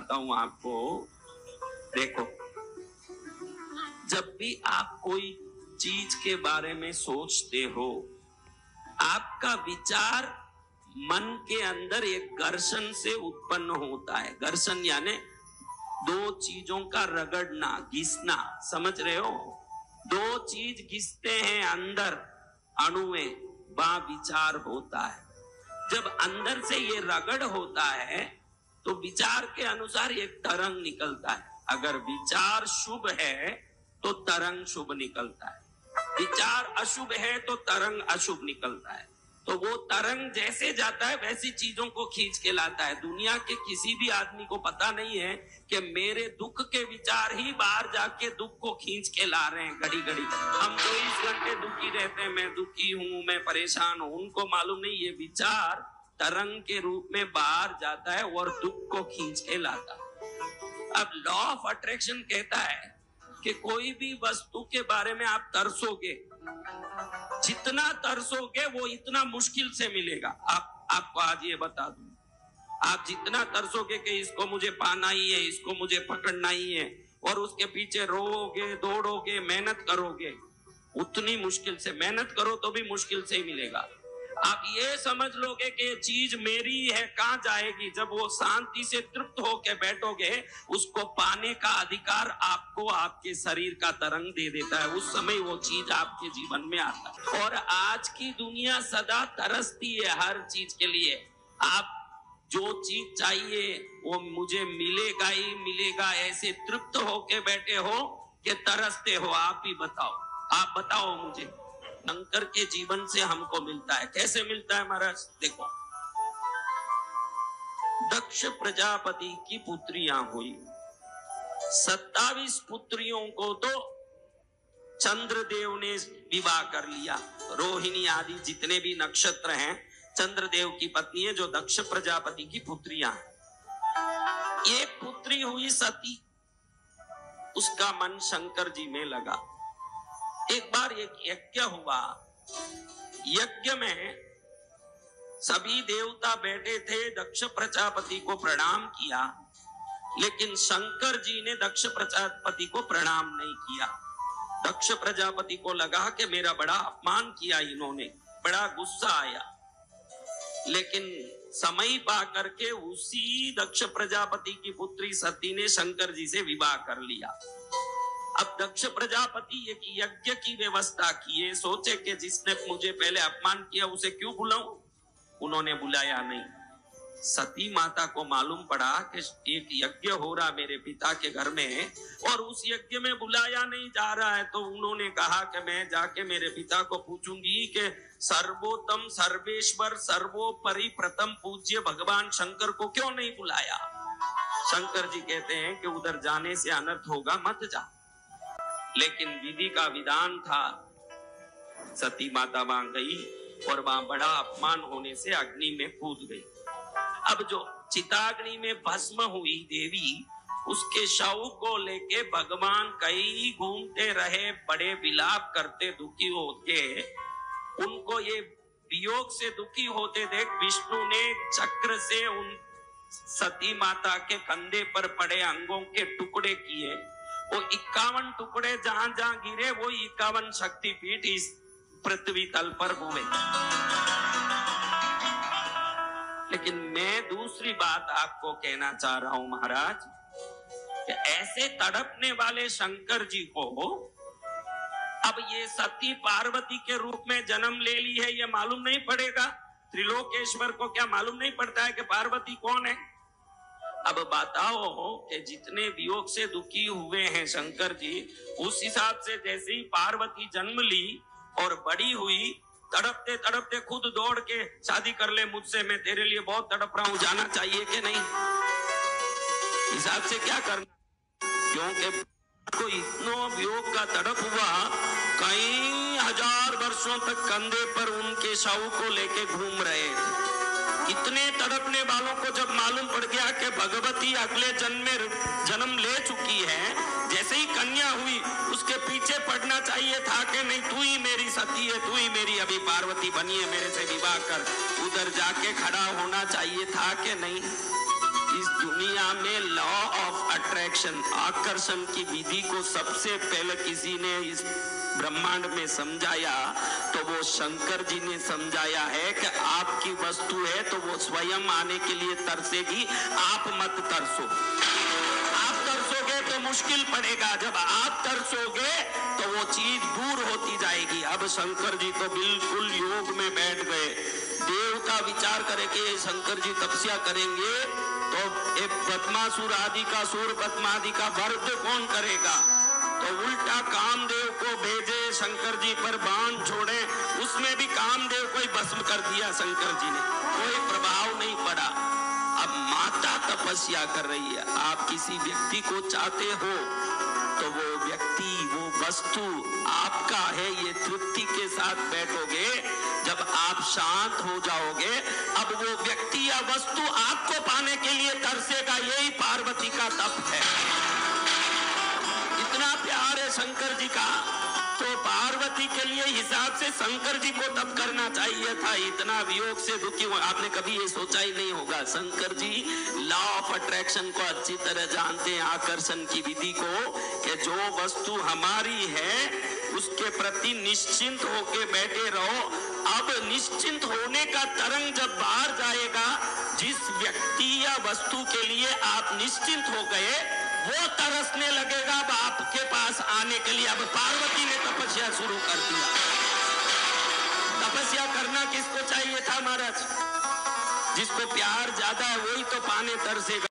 बताता हूं आपको। देखो, जब भी आप कोई चीज के बारे में सोचते हो, आपका विचार मन के अंदर एक घर्षण से उत्पन्न होता है। घर्षण यानी दो चीजों का रगड़ना, घिसना, समझ रहे हो? दो चीज घिसते हैं अंदर अणु में, वहां विचार होता है। जब अंदर से ये रगड़ होता है तो विचार के अनुसार एक तरंग निकलता है। अगर विचार शुभ है तो तरंग शुभ निकलता है, विचार अशुभ है तो तरंग अशुभ निकलता है। तो वो तरंग जैसे जाता है वैसी चीजों को खींच के लाता है। दुनिया के किसी भी आदमी को पता नहीं है कि मेरे दुख के विचार ही बाहर जाके दुख को खींच के ला रहे हैं। घड़ी घड़ी हम 24 घंटे दुखी रहते हैं, मैं दुखी हूं, मैं परेशान हूं। उनको मालूम नहीं ये विचार तरंग के रूप में बाहर जाता है और दुख को खींच के लाता है। अब लॉ ऑफ अट्रैक्शन कहता है कि कोई भी वस्तु के बारे में आप तरसोगे, जितना तरसोगे वो इतना मुश्किल से मिलेगा। आपको आज ये बता दूं, आप जितना तरसोगे कि इसको मुझे पाना ही है, इसको मुझे पकड़ना ही है, और उसके पीछे रोओगे, दौड़ोगे, मेहनत करोगे, उतनी मुश्किल से मेहनत करो तो भी मुश्किल से ही मिलेगा। आप ये समझ लोगे कि ये चीज मेरी है, कहां जाएगी? जब वो शांति से तृप्त होके बैठोगे, उसको पाने का अधिकार आपको आपके शरीर का तरंग दे देता है। उस समय वो चीज आपके जीवन में आता है। और आज की दुनिया सदा तरसती है हर चीज के लिए। आप जो चीज चाहिए वो मुझे मिलेगा ही मिलेगा, ऐसे तृप्त होके बैठे हो कि तरसते हो। आप ही बताओ, आप बताओ मुझे। शंकर के जीवन से हमको मिलता है। कैसे मिलता है महाराज? देखो, दक्ष प्रजापति की पुत्रियां हुई, 27 पुत्रियों को तो चंद्रदेव ने विवाह कर लिया। रोहिणी आदि जितने भी नक्षत्र हैं चंद्रदेव की पत्नी है, जो दक्ष प्रजापति की पुत्रियां हैं। एक पुत्री हुई सती, उसका मन शंकर जी में लगा। एक बार एक यज्ञ हुआ, यज्ञ में सभी देवता बैठे थे, दक्ष प्रजापति को प्रणाम किया, लेकिन शंकर जी ने दक्ष प्रजापति को प्रणाम नहीं किया। दक्ष प्रजापति को लगा कि मेरा बड़ा अपमान किया इन्होंने, बड़ा गुस्सा आया। लेकिन समय पा करके उसी दक्ष प्रजापति की पुत्री सती ने शंकर जी से विवाह कर लिया। अब दक्ष प्रजापति एक यज्ञ की व्यवस्था किए, सोचे कि जिसने मुझे पहले अपमान किया उसे क्यों बुलाऊं? उन्होंने बुलाया नहीं। सती माता को मालूम पड़ा कि एक यज्ञ हो रहा मेरे पिता के घर में और उस यज्ञ में बुलाया नहीं जा रहा है, तो उन्होंने कहा कि मैं जाके मेरे पिता को पूछूंगी कि सर्वोत्तम सर्वेश्वर सर्वोपरि प्रथम पूज्य भगवान शंकर को क्यों नहीं बुलाया। शंकर जी कहते हैं कि उधर जाने से अनर्थ होगा, मत जा। लेकिन विधि का विधान था, सती माता वहां गई और वहां बड़ा अपमान होने से अग्नि में कूद गई। अब जो चिताग्नि में भस्म हुई देवी, उसके शव को लेके भगवान कई घूमते रहे, बड़े विलाप करते दुखी होते। उनको ये वियोग से दुखी होते देख विष्णु ने चक्र से उन सती माता के कंधे पर पड़े अंगों के टुकड़े किए। वो 51 टुकड़े जहां जहां गिरे वो 51 शक्तिपीठ इस पृथ्वी तल पर हुए। लेकिन मैं दूसरी बात आपको कहना चाह रहा हूं महाराज, कि ऐसे तड़पने वाले शंकर जी को अब ये सती पार्वती के रूप में जन्म ले ली है, ये मालूम नहीं पड़ेगा। त्रिलोकेश्वर को क्या मालूम नहीं पड़ता है कि पार्वती कौन है? अब बताओ कि जितने वियोग से दुखी हुए हैं शंकर जी, उस हिसाब से जैसे ही पार्वती जन्म ली और बड़ी हुई, तड़पते तड़पते खुद दौड़ के शादी कर ले मुझसे, मैं तेरे लिए बहुत तड़प रहा हूं, जाना चाहिए कि नहीं? हिसाब से क्या करना, क्योंकि को इतना वियोग का तड़प हुआ, कई हजार वर्षों तक कंधे पर उनके शव को लेके घूम रहे थे। इतने तड़पने वालों को जब मालूम पड़ गया कि भगवती अगले जन्म में जन्म ले चुकी है, जैसे ही कन्या हुई उसके पीछे पड़ना चाहिए था कि नहीं, तू ही मेरी सती है, तू ही मेरी अभी पार्वती बनी है, मेरे से विवाह कर, उधर जाके खड़ा होना चाहिए था कि नहीं? इस दुनिया में लॉ ऑफ अट्रैक्शन, आकर्षण की विधि को सबसे पहले किसी ने इस ब्रह्मांड में समझाया तो वो शंकर जी ने समझाया है कि आपकी वस्तु है तो वो स्वयं आने के लिए तरसेगी, आप मत तरसो। आप तरसोगे तो मुश्किल पड़ेगा, जब आप तरसोगे तो वो चीज दूर होती जाएगी। अब शंकर जी तो बिल्कुल योग में बैठ गए। देवता विचार करे कि शंकर जी तपस्या करेंगे तो एक पद्मासुर आदि का, सूर पद्मादि का वध कौन करेगा? तो उल्टा कामदेव को भेजे, शंकर जी पर बाण छोड़े, उसमें भी कामदेव को ही भस्म कर दिया शंकर जी ने, कोई प्रभाव नहीं पड़ा। अब माता तपस्या कर रही है, आप किसी व्यक्ति को चाहते हो तो वो व्यक्ति, वो वस्तु आपका है, ये तृप्ति के साथ बैठोगे। जब आप शांत हो जाओगे, अब वो व्यक्ति या वस्तु आपको पाने के लिए तरसेगा। यही पार्वती का तप है। इतना प्यार है शंकर जी का, तो पार्वती के लिए हिसाब से शंकर जी को तप करना चाहिए था। इतना वियोग से दुखी हुआ, आपने कभी ये सोचा ही नहीं होगा। Shankar ji law of attraction को अच्छी तरह जानते हैं, आकर्षण की विधि को, कि जो वस्तु हमारी है उसके प्रति निश्चिंत होके बैठे रहो। अब निश्चिंत होने का तरंग जब बाहर जाएगा, जिस व्यक्ति या वस्तु के लिए आप निश्चिंत हो गए वो तरसने लगेगा अब आपके पास आने के लिए। अब पार्वती ने तपस्या शुरू कर दिया। तपस्या करना किसको चाहिए था महाराज? जिसको प्यार ज्यादा है वही तो पाने तरसेगा।